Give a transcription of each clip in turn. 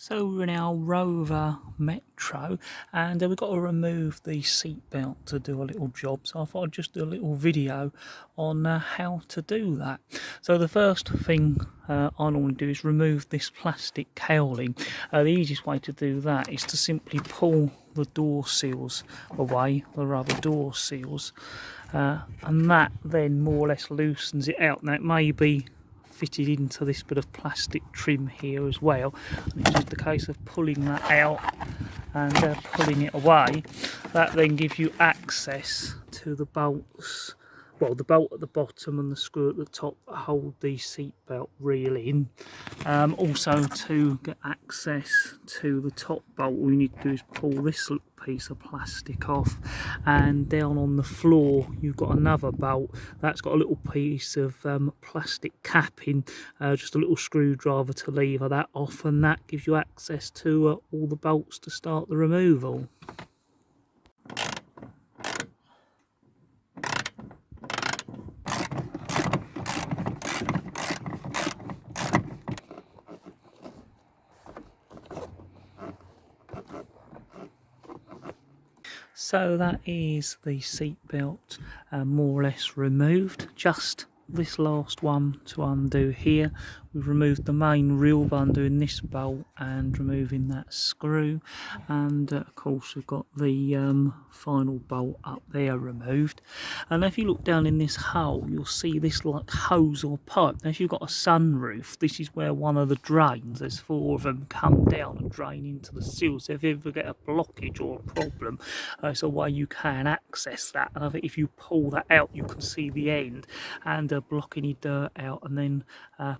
So we're in our Rover Metro and we've got to remove the seat belt to do a little job, so I thought I'd just do a little video on how to do that. So the first thing I normally do is remove this plastic cowling. The easiest way to do that is to simply pull the door seals away, the rubber door seals, and that then more or less loosens it out. Now it may be fitted into this bit of plastic trim here as well, and it's just a case of pulling that out and pulling it away. That then gives you access to the bolts, well, the bolt at the bottom and the screw at the top that hold the seat belt reel in. Also, to get access to the top bolt, all you need to do is pull this little piece of plastic off, and down on the floor you've got another bolt that's got a little piece of plastic capping, just a little screwdriver to lever that off, and that gives you access to all the bolts to start the removal. So that is the seat belt more or less removed. Just this last one to undo here. We've removed the main reel by undoing this bolt and removing that screw, and of course we've got the final bolt up there removed. And if you look down in this hole, you'll see this like hose or pipe. Now if you've got a sunroof, this is where one of the drains, there's 4 of them, come down and drain into the sill. So if you ever get a blockage or a problem, it's a way you can access that. And I think if you pull that out, you can see the end and block any dirt out, and then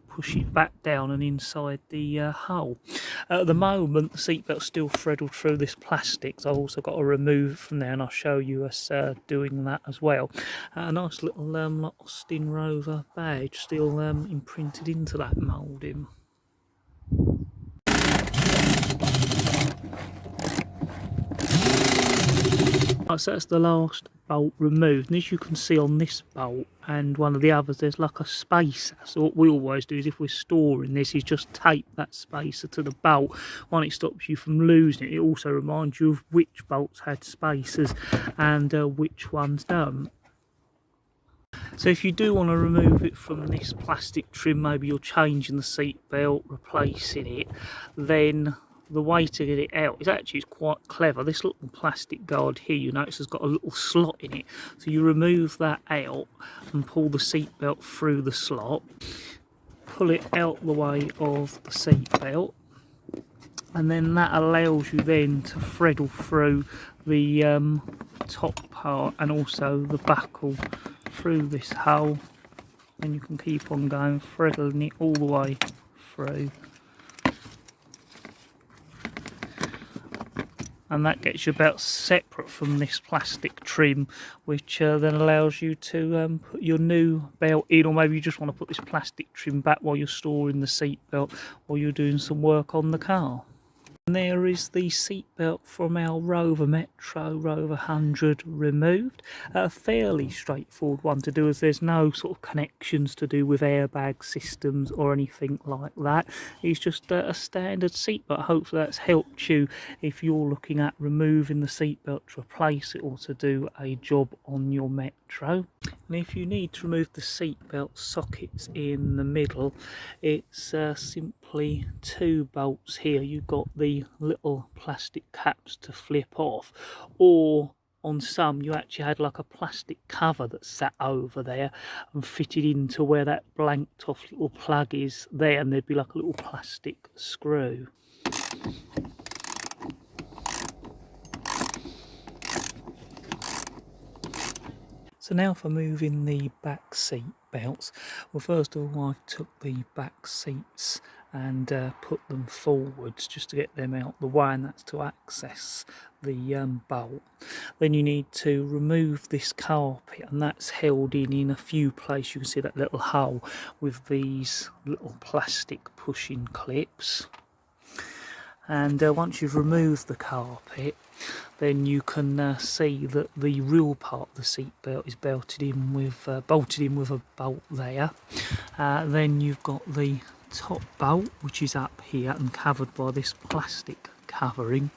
push it back down and inside the hole. At the moment the seatbelt's still threaded through this plastic, so I've also got to remove from there, and I'll show you us doing that as well. A nice little like Austin Rover badge still imprinted into that moulding. Right, so that's the last bolt removed, and as you can see on this bolt and one of the others, there's like a spacer. So what we always do is, if we're storing this, is just tape that spacer to the bolt. One, it stops you from losing it. It also reminds you of which bolts had spacers and which ones don't. So if you do want to remove it from this plastic trim, maybe you're changing the seat belt, replacing it, then the way to get it out is actually quite clever. This little plastic guard here, you notice, has got a little slot in it. So you remove that out and pull the seat belt through the slot, pull it out the way of the seat belt, and then that allows you then to threadle through the top part and also the buckle through this hole, and you can keep on going, threadling it all the way through. And that gets you about separate from this plastic trim, which then allows you to put your new belt in, or maybe you just want to put this plastic trim back while you're storing the seat belt or you're doing some work on the car. And there is the seat belt from our Rover Metro Rover 100 removed. A fairly straightforward one to do, as there's no sort of connections to do with airbag systems or anything like that. It's just a standard seat belt. Hopefully that's helped you if you're looking at removing the seat belt to replace it or to do a job on your Metro. And if you need to remove the seat belt sockets in the middle, it's simply 2 bolts here. You've got the little plastic caps to flip off, or on some you actually had like a plastic cover that sat over there and fitted into where that blanked off little plug is there, and there'd be like a little plastic screw. So now for moving the back seat belts. Well, first of all, I took the back seats and put them forwards just to get them out the way, and that's to access the bolt. Then you need to remove this carpet, and that's held in a few places. You can see that little hole with these little plastic pushing clips. And once you've removed the carpet, then you can see that the real part of the seat belt is bolted in with a bolt there. Then you've got the top bolt, which is up here and covered by this plastic covering,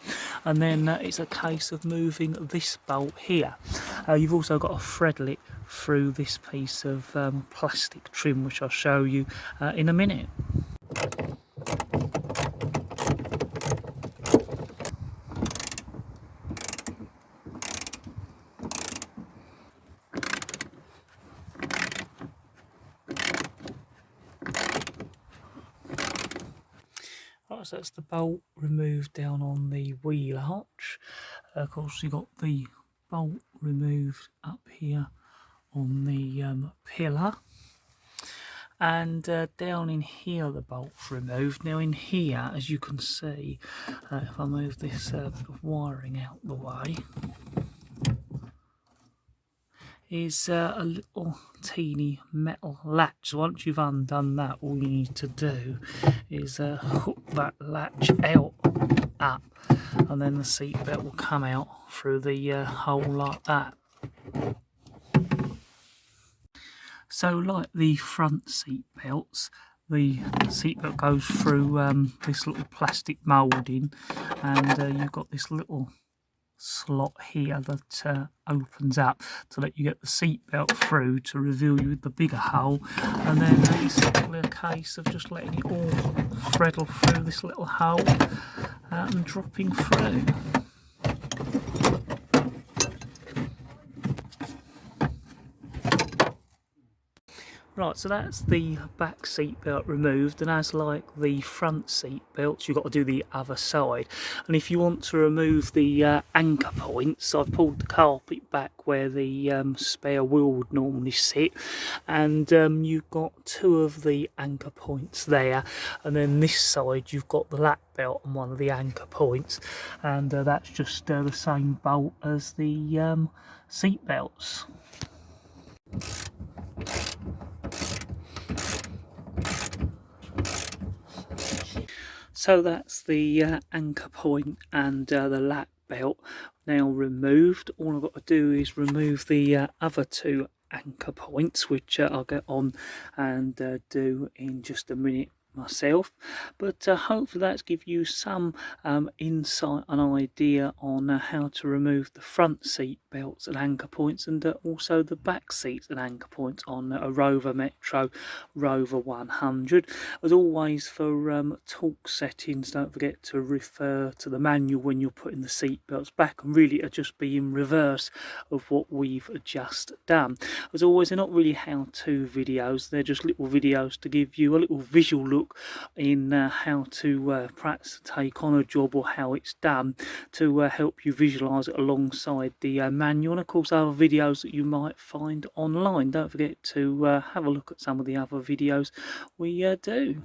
and then it's a case of moving this bolt here. You've also got to threadle it through this piece of plastic trim, which I'll show you in a minute. Right, so that's the bolt removed down on the wheel arch. Of course, you've got the bolt removed up here on the pillar, and down in here the bolt's removed. Now in here, as you can see, if I move this bit of wiring out the way, is a little teeny metal latch. So once you've undone that, all you need to do is hook that latch out up, and then the seat belt will come out through the hole like that. So like the front seat belts, the seat belt goes through this little plastic moulding, and you've got this little slot here that opens up to let you get the seat belt through to reveal you with the bigger hole, and then it's simply a case of just letting it all threadle through this little hole and dropping through. Right, so that's the back seat belt removed, and as like the front seat belts, you've got to do the other side. And if you want to remove the anchor points, I've pulled the carpet back where the spare wheel would normally sit, and you've got two of the anchor points there, and then this side you've got the lap belt on one of the anchor points, and that's just the same bolt as the seat belts. So that's the anchor point and the lap belt now removed. All I've got to do is remove the other two anchor points, which I'll get on and do in just a minute myself, but hopefully that's give you some insight and idea on how to remove the front seat belts and anchor points, and also the back seats and anchor points on a Rover Metro Rover 100. As always, for torque settings, don't forget to refer to the manual when you're putting the seat belts back, and really it'll just be in reverse of what we've just done. As always, they're not really how-to videos, they're just little videos to give you a little visual look in how to perhaps take on a job or how it's done, to help you visualise it alongside the manual, and of course other videos that you might find online. Don't forget to have a look at some of the other videos we do.